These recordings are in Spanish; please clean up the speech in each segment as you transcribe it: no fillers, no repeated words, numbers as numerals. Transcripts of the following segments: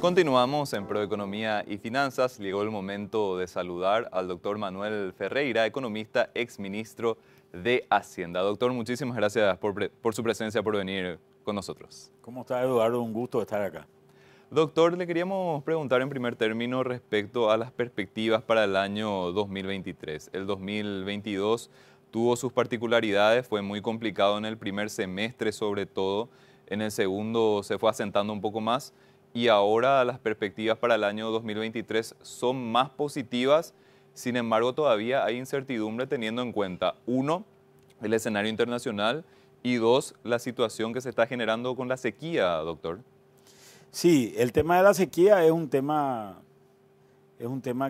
Continuamos en Proeconomía y Finanzas. Llegó el momento de saludar al doctor Manuel Ferreira, economista, exministro de Hacienda. Doctor, muchísimas gracias por su presencia, por venir con nosotros. ¿Cómo está, Eduardo? Un gusto estar acá. Doctor, le queríamos preguntar en primer término respecto a las perspectivas para el año 2023. El 2022 tuvo sus particularidades, fue muy complicado en el primer semestre sobre todo, en el segundo se fue asentando un poco más y ahora las perspectivas para el año 2023 son más positivas, sin embargo todavía hay incertidumbre teniendo en cuenta, uno, el escenario internacional y dos, la situación que se está generando con la sequía, doctor. Sí, el tema de la sequía es un tema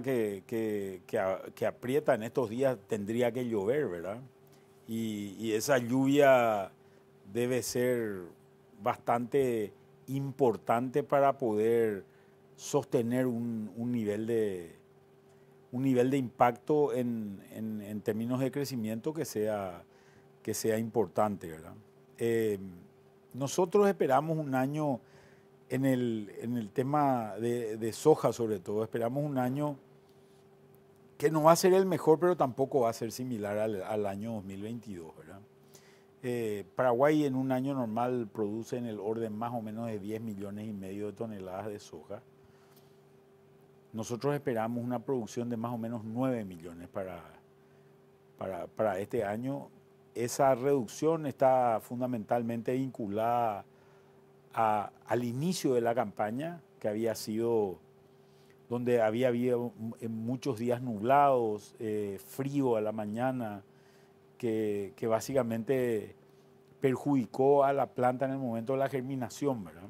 que aprieta en estos días, tendría que llover, ¿verdad? Y esa lluvia debe ser bastante importante para poder sostener un nivel de impacto en términos de crecimiento que sea importante, ¿verdad? Nosotros esperamos un año en el tema de soja sobre todo, esperamos un año que no va a ser el mejor, pero tampoco va a ser similar al año 2022, ¿verdad? Paraguay en un año normal produce en el orden más o menos de 10,5 millones de toneladas de soja. Nosotros esperamos una producción de más o menos 9 millones para este año. Esa reducción está fundamentalmente vinculada al inicio de la campaña, que había sido donde había habido muchos días nublados, frío a la mañana, que básicamente perjudicó a la planta en el momento de la germinación, ¿verdad?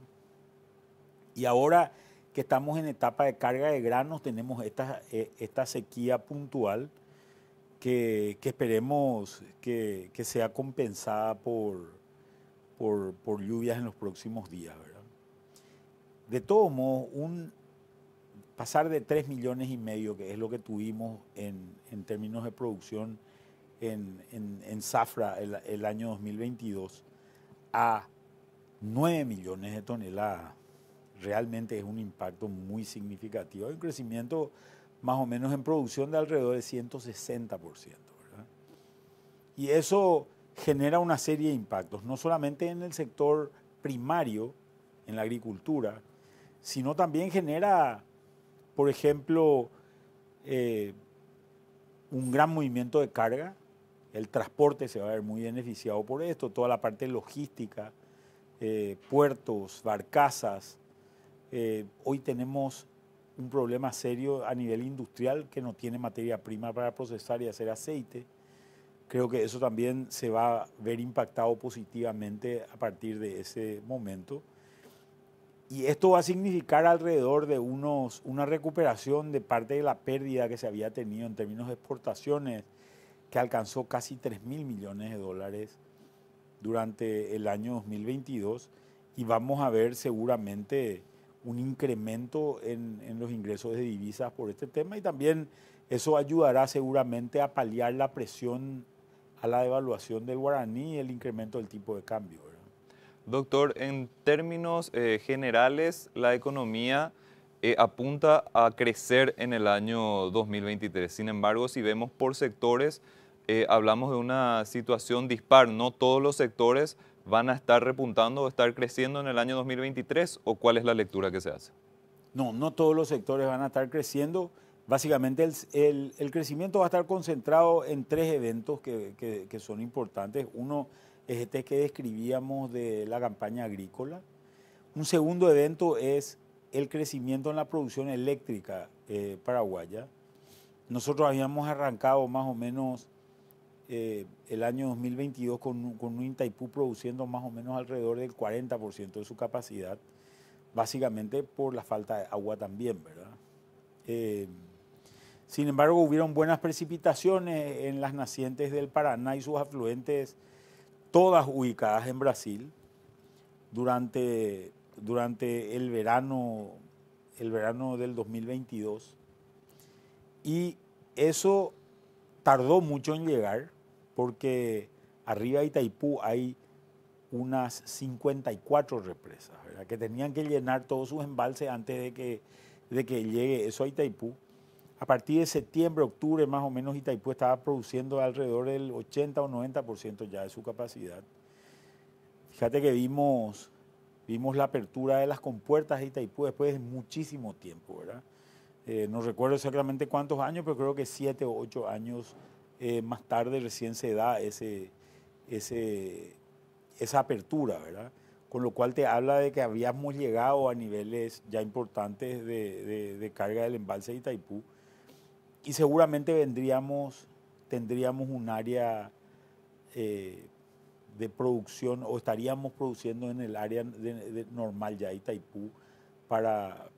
Y ahora que estamos en etapa de carga de granos, tenemos esta sequía puntual que esperemos que sea compensada por lluvias en los próximos días, ¿verdad? De todos modos, pasar de 3,5 millones, que es lo que tuvimos en términos de producción en zafra el año 2022, a 9 millones de toneladas, realmente es un impacto muy significativo. Hay un crecimiento más o menos en producción de alrededor de 160%, ¿verdad? Y eso genera una serie de impactos, no solamente en el sector primario, en la agricultura, sino también genera, por ejemplo, un gran movimiento de carga. El transporte se va a ver muy beneficiado por esto, toda la parte logística, puertos, barcazas. Hoy tenemos un problema serio a nivel industrial que no tiene materia prima para procesar y hacer aceite. Creo que eso también se va a ver impactado positivamente a partir de ese momento. Y esto va a significar alrededor de una recuperación de parte de la pérdida que se había tenido en términos de exportaciones, que alcanzó casi 3,000 millones de dólares durante el año 2022. Y vamos a ver seguramente un incremento en los ingresos de divisas por este tema. Y también eso ayudará seguramente a paliar la presión a la devaluación del guaraní y el incremento del tipo de cambio, ¿verdad? Doctor, en términos generales, la economía apunta a crecer en el año 2023. Sin embargo, si vemos por sectores, hablamos de una situación dispar. No todos los sectores van a estar repuntando o estar creciendo en el año 2023, ¿o cuál es la lectura que se hace? No todos los sectores van a estar creciendo. Básicamente el crecimiento va a estar concentrado en tres eventos que son importantes. Uno es este que describíamos de la campaña agrícola. Un segundo evento es el crecimiento en la producción eléctrica paraguaya. Nosotros habíamos arrancado más o menos el año 2022 con un Itaipú produciendo más o menos alrededor del 40% de su capacidad, básicamente por la falta de agua también, ¿verdad? Sin embargo, hubieron buenas precipitaciones en las nacientes del Paraná y sus afluentes, todas ubicadas en Brasil, durante el verano del 2022. Y eso tardó mucho en llegar porque arriba de Itaipú hay unas 54 represas, ¿verdad? Que tenían que llenar todos sus embalses antes de que llegue eso a Itaipú. A partir de septiembre, octubre más o menos, Itaipú estaba produciendo alrededor del 80 o 90% ya de su capacidad. Fíjate que vimos la apertura de las compuertas de Itaipú después de muchísimo tiempo, ¿verdad? No recuerdo exactamente cuántos años, pero creo que 7 o 8 años más tarde recién se da esa apertura, ¿verdad? Con lo cual te habla de que habíamos llegado a niveles ya importantes de carga del embalse de Itaipú y seguramente tendríamos un área de producción o estaríamos produciendo en el área normal ya de Itaipú para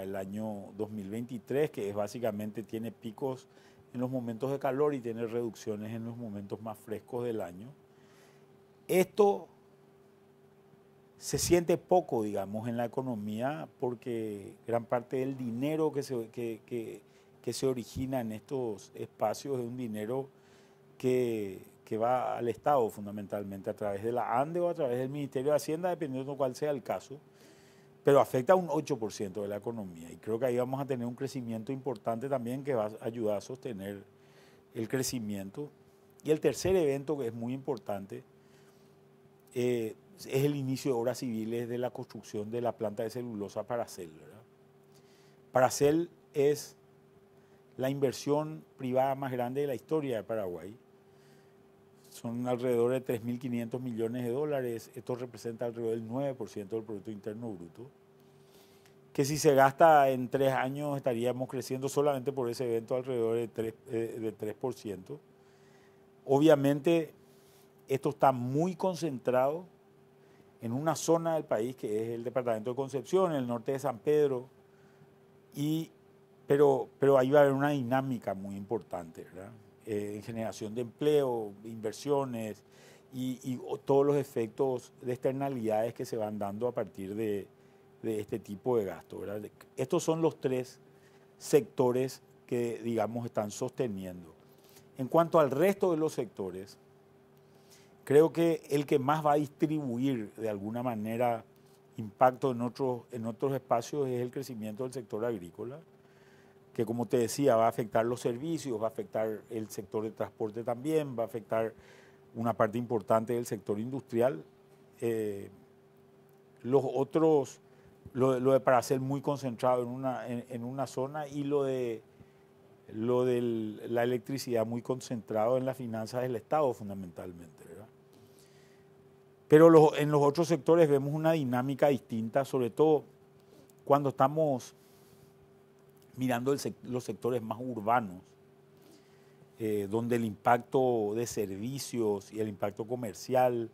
el año 2023, que es básicamente tiene picos en los momentos de calor y tiene reducciones en los momentos más frescos del año. Esto se siente poco, digamos, en la economía porque gran parte del dinero que se origina en estos espacios es un dinero que va al Estado fundamentalmente a través de la ANDE o a través del Ministerio de Hacienda, dependiendo de cuál sea el caso, pero afecta a un 8% de la economía y creo que ahí vamos a tener un crecimiento importante también que va a ayudar a sostener el crecimiento. Y el tercer evento que es muy importante es el inicio de obras civiles de la construcción de la planta de celulosa Paracel, ¿verdad? Paracel es la inversión privada más grande de la historia de Paraguay. Son alrededor de 3.500 millones de dólares. Esto representa alrededor del 9% del Producto Interno Bruto. Que si se gasta en 3 años estaríamos creciendo solamente por ese evento alrededor de 3%. Obviamente esto está muy concentrado en una zona del país que es el departamento de Concepción, en el norte de San Pedro, pero ahí va a haber una dinámica muy importante, ¿verdad? En generación de empleo, inversiones y todos los efectos de externalidades que se van dando a partir de este tipo de gasto, ¿verdad? Estos son los 3 sectores que, digamos, están sosteniendo. En cuanto al resto de los sectores, creo que el que más va a distribuir de alguna manera impacto en otros espacios es el crecimiento del sector agrícola, que como te decía va a afectar los servicios, va a afectar el sector de transporte también, va a afectar una parte importante del sector industrial. Los otros, lo de Paracel muy concentrado en una zona y lo de la electricidad muy concentrado en las finanzas del Estado fundamentalmente, ¿verdad? Pero en los otros sectores vemos una dinámica distinta, sobre todo cuando estamos mirando los sectores más urbanos, donde el impacto de servicios y el impacto comercial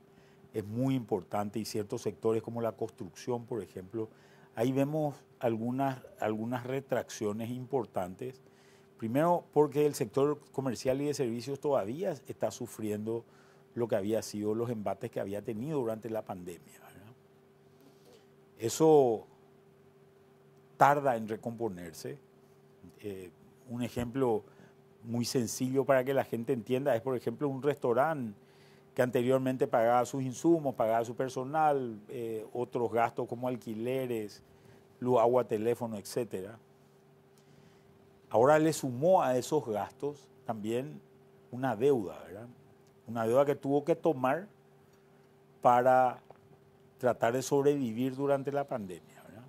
es muy importante y ciertos sectores como la construcción, por ejemplo, ahí vemos algunas retracciones importantes. Primero porque el sector comercial y de servicios todavía está sufriendo lo que había sido los embates que había tenido durante la pandemia, ¿verdad? Eso tarda en recomponerse. Un ejemplo muy sencillo para que la gente entienda es, por ejemplo, un restaurante que anteriormente pagaba sus insumos, pagaba su personal, otros gastos como alquileres, luz, agua, teléfono, etc. Ahora le sumó a esos gastos también una deuda, ¿verdad? Una deuda que tuvo que tomar para tratar de sobrevivir durante la pandemia, ¿verdad?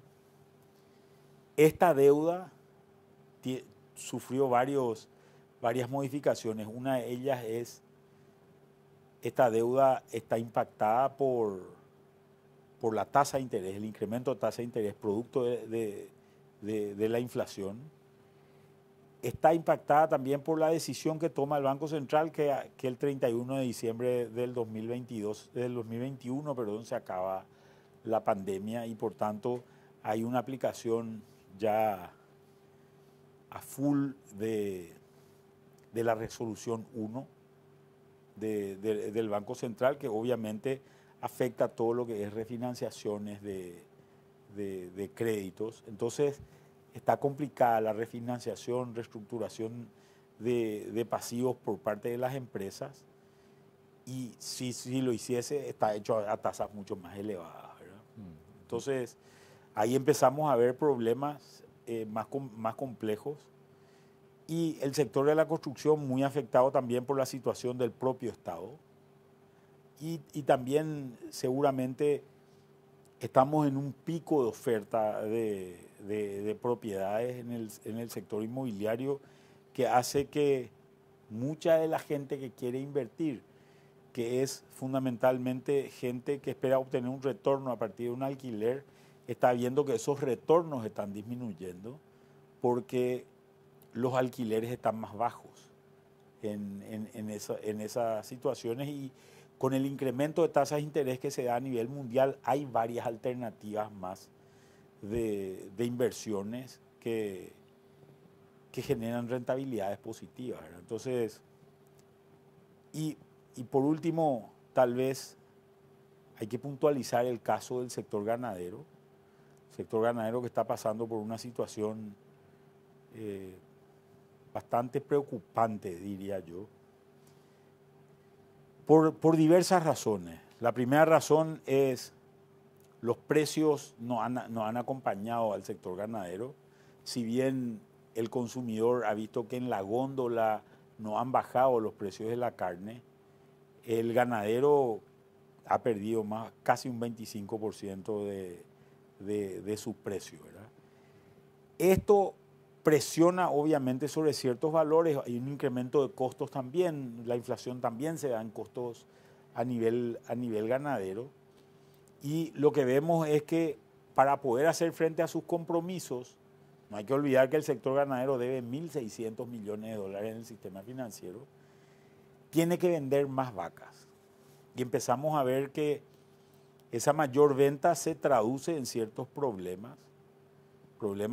Esta deuda sufrió varias modificaciones. Una de ellas es, esta deuda está impactada por la tasa de interés, el incremento de tasa de interés producto de la inflación. Está impactada también por la decisión que toma el Banco Central que el 31 de diciembre del 2021, se acaba la pandemia y por tanto hay una aplicación ya a full de la resolución 1 del Banco Central, que obviamente afecta todo lo que es refinanciaciones de créditos. Entonces está complicada la refinanciación, reestructuración de pasivos por parte de las empresas y si lo hiciese, está hecho a tasas mucho más elevadas, ¿verdad? Entonces, ahí empezamos a ver problemas más complejos, y el sector de la construcción muy afectado también por la situación del propio Estado. Y también seguramente estamos en un pico de oferta de propiedades en el sector inmobiliario, que hace que mucha de la gente que quiere invertir, que es fundamentalmente gente que espera obtener un retorno a partir de un alquiler, está viendo que esos retornos están disminuyendo porque los alquileres están más bajos en esas situaciones, y con el incremento de tasas de interés que se da a nivel mundial hay varias alternativas más de inversiones que generan rentabilidades positivas, ¿verdad? Entonces, y por último, tal vez hay que puntualizar el caso del sector ganadero que está pasando por una situación bastante preocupante, diría yo, por diversas razones. La primera razón es los precios no han acompañado al sector ganadero. Si bien el consumidor ha visto que en la góndola no han bajado los precios de la carne, el ganadero ha perdido casi un 25% de sus precios, ¿verdad? Esto presiona obviamente sobre ciertos valores, hay un incremento de costos también, la inflación también se da en costos a nivel ganadero, y lo que vemos es que para poder hacer frente a sus compromisos, no hay que olvidar que el sector ganadero debe 1.600 millones de dólares en el sistema financiero, tiene que vender más vacas. Y empezamos a ver que esa mayor venta se traduce en ciertos problemas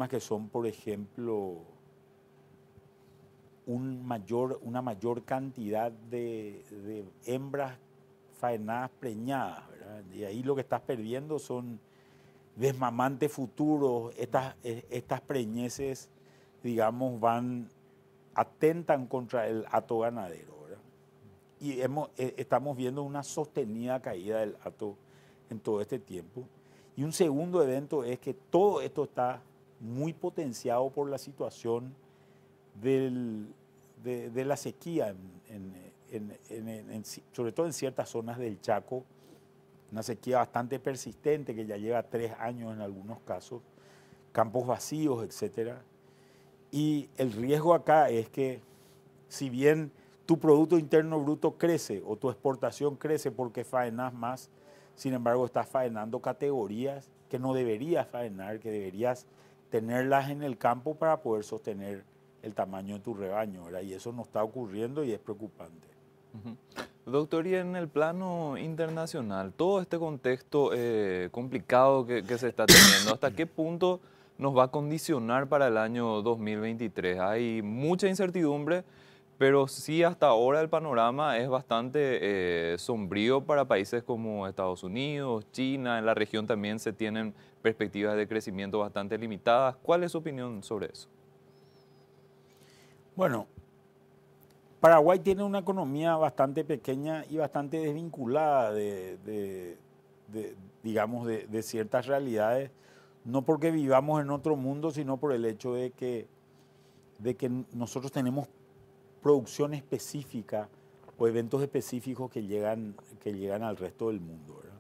que son, por ejemplo, una mayor cantidad de hembras faenadas preñadas, ¿verdad? Y ahí lo que estás perdiendo son desmamantes futuros. Estas preñeces, digamos, atentan contra el hato ganadero, ¿verdad? Y estamos viendo una sostenida caída del hato en todo este tiempo. Y un segundo evento es que todo esto está muy potenciado por la situación de la sequía, sobre todo en ciertas zonas del Chaco, una sequía bastante persistente que ya lleva 3 años en algunos casos, campos vacíos, etc. Y el riesgo acá es que, si bien tu Producto Interno Bruto crece o tu exportación crece porque faenas más, sin embargo estás faenando categorías que no deberías faenar, que deberías tenerlas en el campo para poder sostener el tamaño de tu rebaño, ¿verdad? Y eso no está ocurriendo y es preocupante. Doctor, y en el plano internacional, todo este contexto complicado que se está teniendo, ¿hasta qué punto nos va a condicionar para el año 2023? Hay mucha incertidumbre, pero sí hasta ahora el panorama es bastante sombrío para países como Estados Unidos, China. En la región también se tienen perspectivas de crecimiento bastante limitadas. ¿Cuál es su opinión sobre eso? Bueno, Paraguay tiene una economía bastante pequeña y bastante desvinculada digamos, de ciertas realidades, no porque vivamos en otro mundo, sino por el hecho de que nosotros tenemos producción específica o eventos específicos que llegan al resto del mundo, ¿verdad?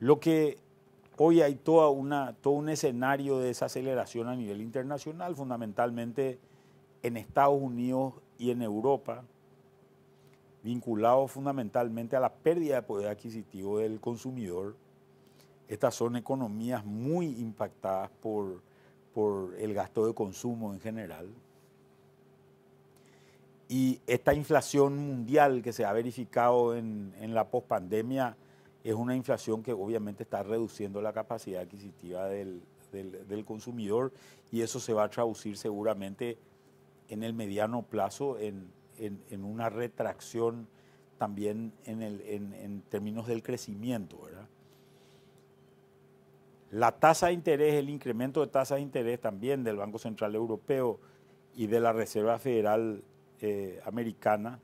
Lo que hoy hay todo un escenario de desaceleración a nivel internacional, fundamentalmente en Estados Unidos y en Europa, vinculado fundamentalmente a la pérdida de poder adquisitivo del consumidor. Estas son economías muy impactadas por el gasto de consumo en general. Y esta inflación mundial que se ha verificado en la pospandemia es una inflación que obviamente está reduciendo la capacidad adquisitiva del consumidor, y eso se va a traducir seguramente en el mediano plazo en una retracción también en términos del crecimiento, ¿verdad? La tasa de interés, el incremento de tasa de interés también del Banco Central Europeo y de la Reserva Federal americana,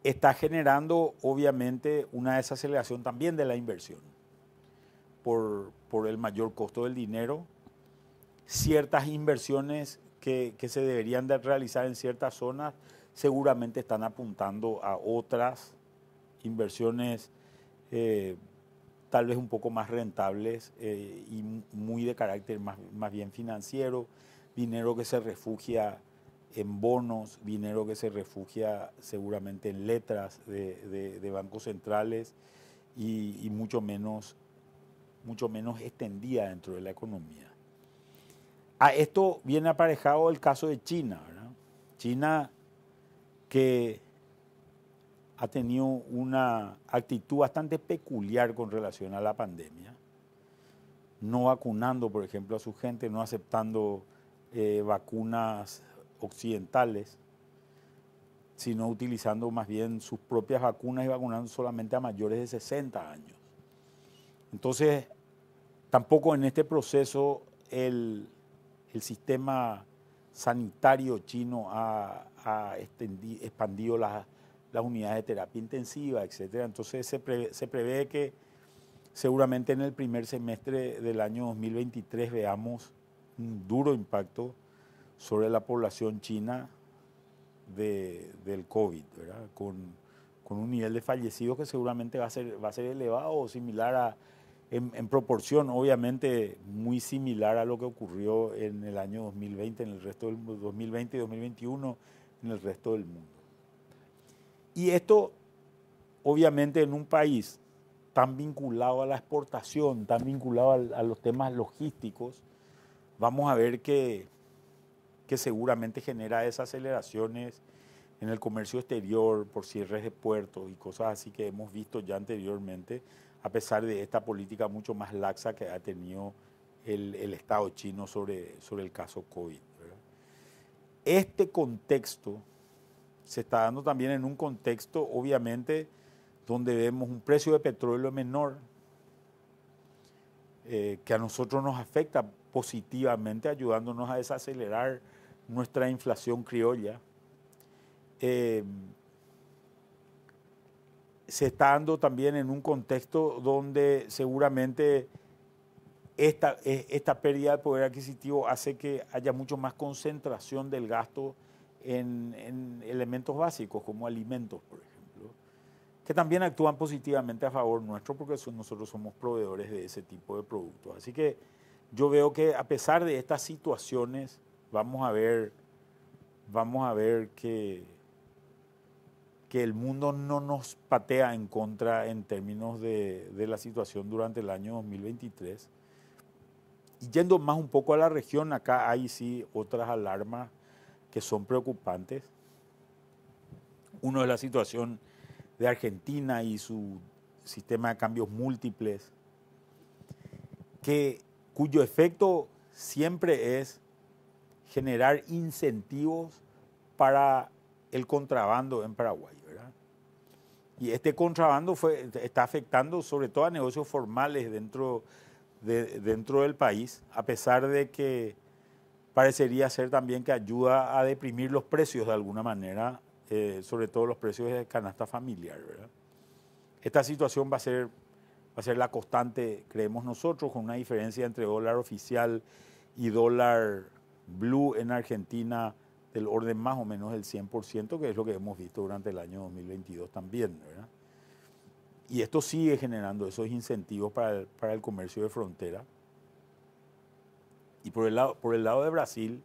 está generando obviamente una desaceleración también de la inversión por el mayor costo del dinero. Ciertas inversiones que se deberían de realizar en ciertas zonas seguramente están apuntando a otras inversiones tal vez un poco más rentables y muy de carácter más bien financiero, dinero que se refugia en bonos, dinero que se refugia seguramente en letras de bancos centrales y mucho menos extendida dentro de la economía. A esto viene aparejado el caso de China, ¿verdad? China que ha tenido una actitud bastante peculiar con relación a la pandemia, no vacunando, por ejemplo, a su gente, no aceptando vacunas occidentales, sino utilizando más bien sus propias vacunas y vacunando solamente a mayores de 60 años. Entonces, tampoco en este proceso el sistema sanitario chino ha expandido las unidades de terapia intensiva, etc. Entonces se prevé que seguramente en el primer semestre del año 2023 veamos un duro impacto sobre la población china del COVID, ¿verdad? Con un nivel de fallecidos que seguramente va a ser elevado o similar en proporción, obviamente muy similar a lo que ocurrió en el año 2020, en el resto del 2020 y 2021 en el resto del mundo. Y esto, obviamente, en un país tan vinculado a la exportación, tan vinculado a los temas logísticos, vamos a ver que seguramente genera desaceleraciones en el comercio exterior por cierres de puertos y cosas así que hemos visto ya anteriormente, a pesar de esta política mucho más laxa que ha tenido el Estado chino sobre el caso COVID, ¿verdad? Este contexto se está dando también en un contexto, obviamente, donde vemos un precio de petróleo menor, que a nosotros nos afecta positivamente, ayudándonos a desacelerar nuestra inflación criolla. Se está dando también en un contexto donde seguramente esta pérdida de poder adquisitivo hace que haya mucho más concentración del gasto en elementos básicos como alimentos, por ejemplo, que también actúan positivamente a favor nuestro porque nosotros somos proveedores de ese tipo de productos. Así que yo veo que a pesar de estas situaciones vamos a ver que el mundo no nos patea en contra en términos de la situación durante el año 2023. Y yendo más un poco a la región, acá hay sí otras alarmas que son preocupantes. Uno es la situación de Argentina y su sistema de cambios múltiples, cuyo efecto siempre es generar incentivos para el contrabando en Paraguay, ¿verdad? Y este contrabando está afectando sobre todo a negocios formales dentro del país, a pesar de que parecería ser también que ayuda a deprimir los precios de alguna manera, sobre todo los precios de canasta familiar, ¿verdad? Esta situación va a ser la constante, creemos nosotros, con una diferencia entre dólar oficial y dólar blue en Argentina del orden más o menos del 100%, que es lo que hemos visto durante el año 2022 también, ¿verdad? Y esto sigue generando esos incentivos para el comercio de frontera. Y por el lado de Brasil,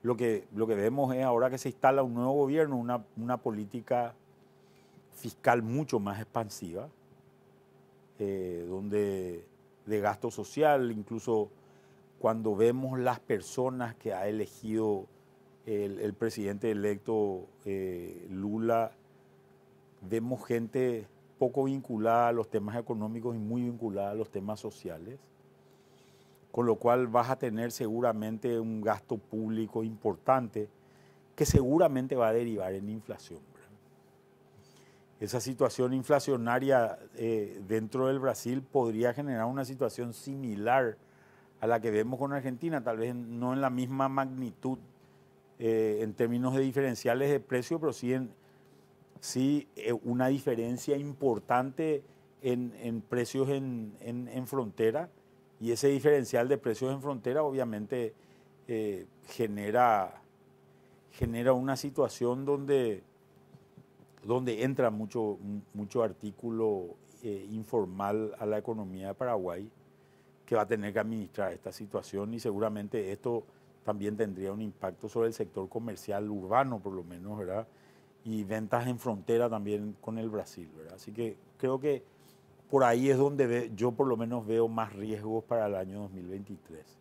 lo que vemos es ahora que se instala un nuevo gobierno, una política fiscal mucho más expansiva, donde de gasto social, incluso cuando vemos las personas que ha elegido el presidente electo Lula, vemos gente poco vinculada a los temas económicos y muy vinculada a los temas sociales, con lo cual vas a tener seguramente un gasto público importante que seguramente va a derivar en inflación, ¿verdad? Esa situación inflacionaria dentro del Brasil podría generar una situación similar a la que vemos con Argentina, tal vez no en la misma magnitud en términos de diferenciales de precio, pero sí sí, una diferencia importante en precios en frontera, y ese diferencial de precios en frontera obviamente genera una situación donde entra mucho artículo informal a la economía de Paraguay, que va a tener que administrar esta situación, y seguramente esto también tendría un impacto sobre el sector comercial urbano, por lo menos, ¿verdad? Y ventas en frontera también con el Brasil, ¿verdad? Así que creo que por ahí es donde yo por lo menos veo más riesgos para el año 2023.